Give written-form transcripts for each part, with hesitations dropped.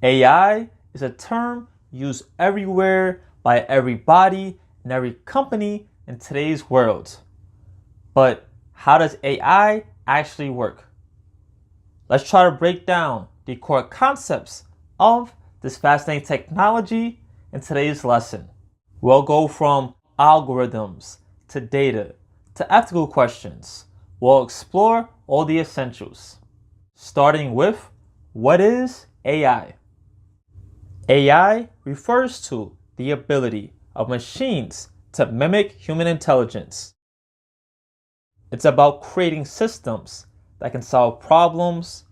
AI is a term used everywhere by everybody and every company in today's world. But how does AI actually work? Let's try to break down the core concepts of this fascinating technology in today's lesson. We'll go from algorithms to data to ethical questions. We'll explore all the essentials. Starting with, what is AI? AI refers to the ability of machines to mimic human intelligence. It's about creating systems that can solve problems,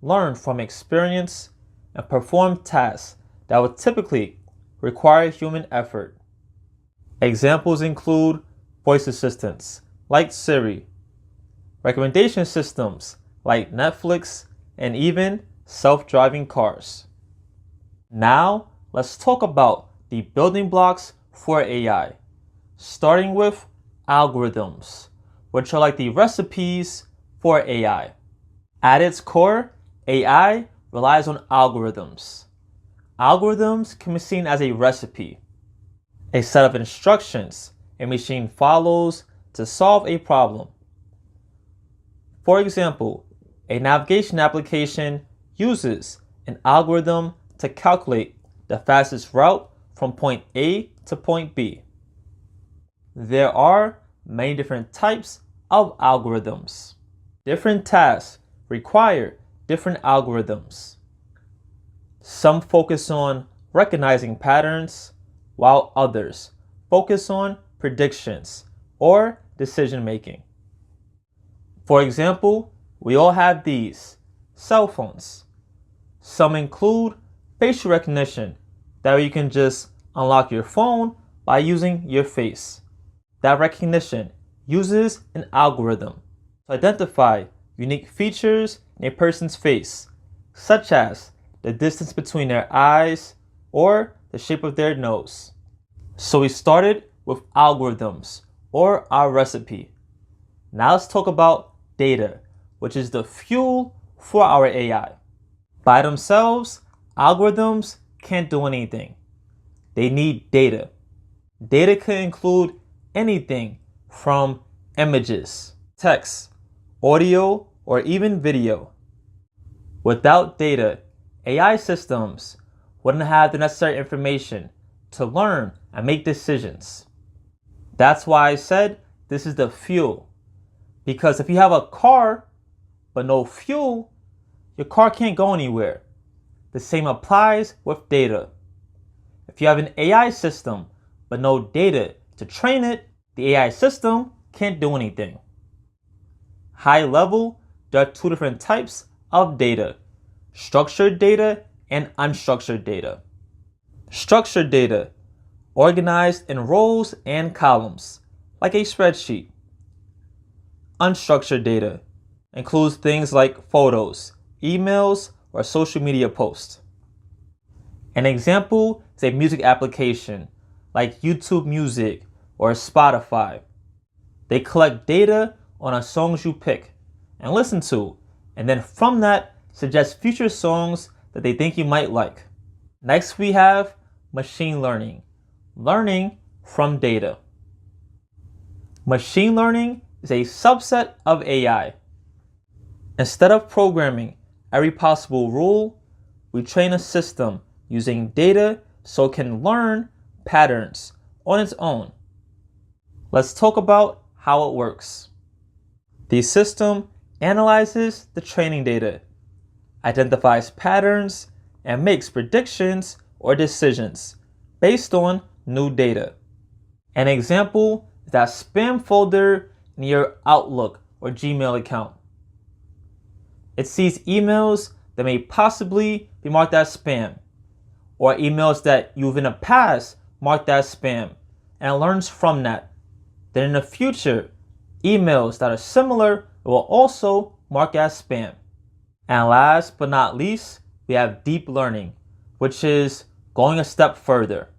learn from experience, and perform tasks that would typically require human effort. Examples include voice assistants like Siri, recommendation systems like Netflix, and even self-driving cars. Now, let's talk about the building blocks for AI, starting with algorithms, which are like the recipes for AI. At its core, AI relies on algorithms. Algorithms can be seen as a recipe, a set of instructions a machine follows to solve a problem. For example, a navigation application uses an algorithm to calculate the fastest route from point A to point B. There are many different types of algorithms. Different tasks require different algorithms. Some focus on recognizing patterns, while others focus on predictions or decision making. For example, we all have these cell phones. Some include facial recognition, that way you can just unlock your phone by using your face. That recognition uses an algorithm to identify unique features in a person's face, such as the distance between their eyes or the shape of their nose. So we started with algorithms, or our recipe. Now let's talk about data, which is the fuel for our AI. By themselves, algorithms can't do anything. They need data. Data can include anything from images, text, audio, or even video. Without data, AI systems wouldn't have the necessary information to learn and make decisions. That's why I said this is the fuel. Because if you have a car but no fuel, your car can't go anywhere. The same applies with data. If you have an AI system but no data to train it, the AI system can't do anything. High level, there are two different types of data: structured data and unstructured data. Structured data, organized in rows and columns, like a spreadsheet. Unstructured data includes things like photos, emails, or social media posts. An example is a music application like YouTube Music or Spotify. They collect data on the songs you pick and listen to, and then from that suggest future songs that they think you might like. Next we have machine learning, learning from data. Machine learning is a subset of AI. Instead of programming every possible rule, we train a system using data so it can learn patterns on its own. Let's talk about how it works. The system analyzes the training data, identifies patterns, and makes predictions or decisions based on new data. An example is that spam folder in your Outlook or Gmail account. It sees emails that may possibly be marked as spam, or emails that you've in the past marked as spam, and learns from that. Then in the future, emails that are similar will also mark as spam. And last but not least, we have deep learning, which is going a step further.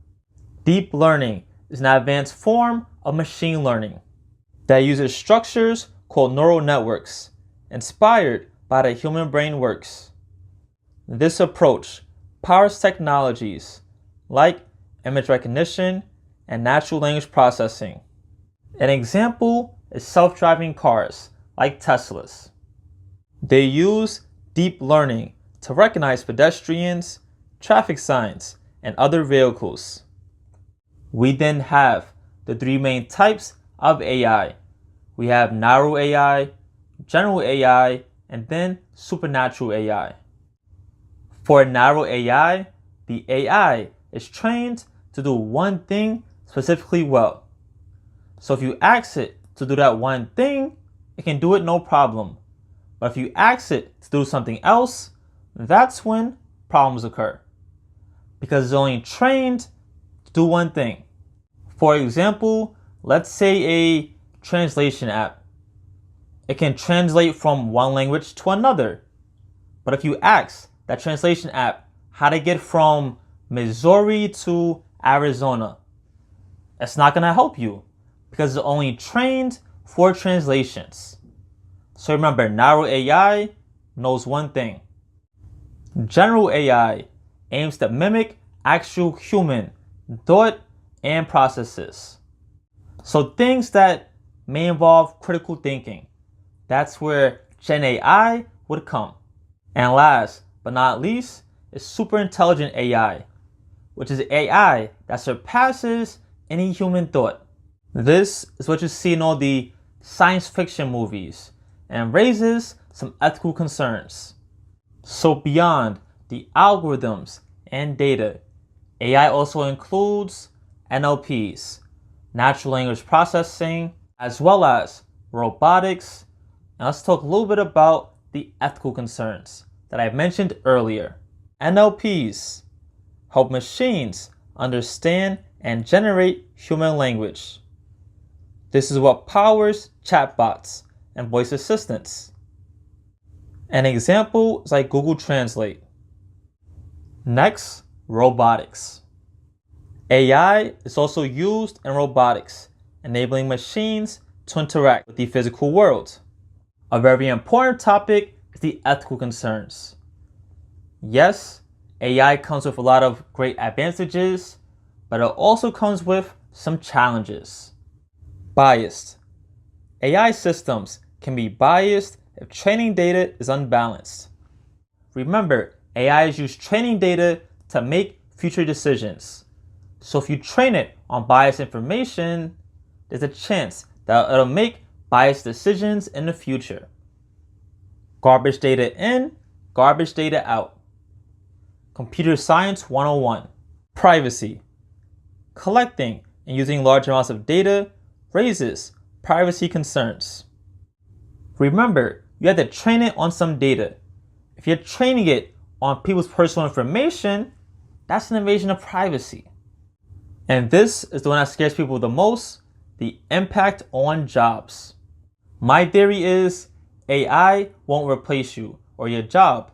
Deep learning is an advanced form of machine learning that uses structures called neural networks, inspired by the human brain works. This approach powers technologies like image recognition and natural language processing. An example is self-driving cars like Teslas. They use deep learning to recognize pedestrians, traffic signs, and other vehicles. We then have the three main types of AI. We have narrow AI, general AI, and then supernatural AI. For narrow AI, the AI is trained to do one thing specifically well. So if you ask it to do that one thing, it can do it no problem. But if you ask it to do something else, that's when problems occur. Because it's only trained to do one thing. For example, let's say a translation app. It can translate from one language to another. But if you ask that translation app how to get from Missouri to Arizona, it's not going to help you because it's only trained for translations. So remember, narrow AI knows one thing. General AI aims to mimic actual human thought and processes. So things that may involve critical thinking. That's where Gen AI would come. And last but not least is super intelligent AI, which is AI that surpasses any human thought. This is what you see in all the science fiction movies and raises some ethical concerns. So beyond the algorithms and data, AI also includes NLPs, natural language processing, as well as robotics. And let's talk a little bit about the ethical concerns that I mentioned earlier. NLPs help machines understand and generate human language. This is what powers chatbots and voice assistants. An example is like Google Translate. Next, robotics. AI is also used in robotics, enabling machines to interact with the physical world. A very important topic is the ethical concerns. Yes, AI comes with a lot of great advantages, but it also comes with some challenges. Biased. AI systems can be biased if training data is unbalanced. Remember, AI is used training data to make future decisions. So if you train it on biased information, there's a chance that it'll make biased decisions in the future. Garbage data in, garbage data out. Computer Science 101. Privacy. Collecting and using large amounts of data raises privacy concerns. Remember, you have to train it on some data. If you're training it on people's personal information, that's an invasion of privacy. And this is the one that scares people the most, the impact on jobs. My theory is AI won't replace you or your job,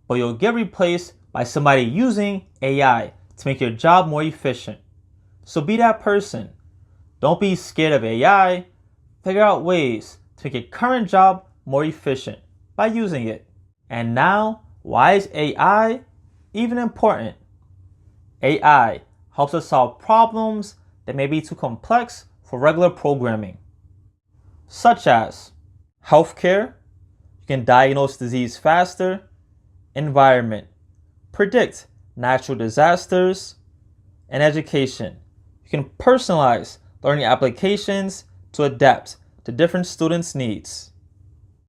but you'll get replaced by somebody using AI to make your job more efficient. So be that person. Don't be scared of AI. Figure out ways to make your current job more efficient by using it. And now, why is AI even important? AI helps us solve problems that may be too complex for regular programming, such as healthcare. You can diagnose disease faster. Environment. Predict natural disasters. And education. You can personalize learning applications to adapt to different students' needs.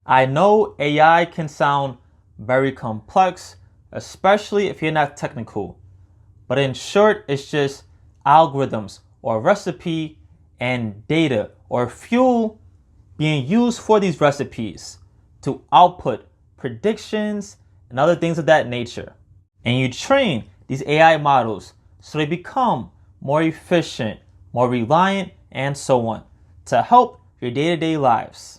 I know AI can sound very complex, especially if you're not technical. But in short, it's just algorithms or recipe and data or fuel being used for these recipes to output predictions and other things of that nature. And you train these AI models so they become more efficient, more reliant, and so on to help your day-to-day lives.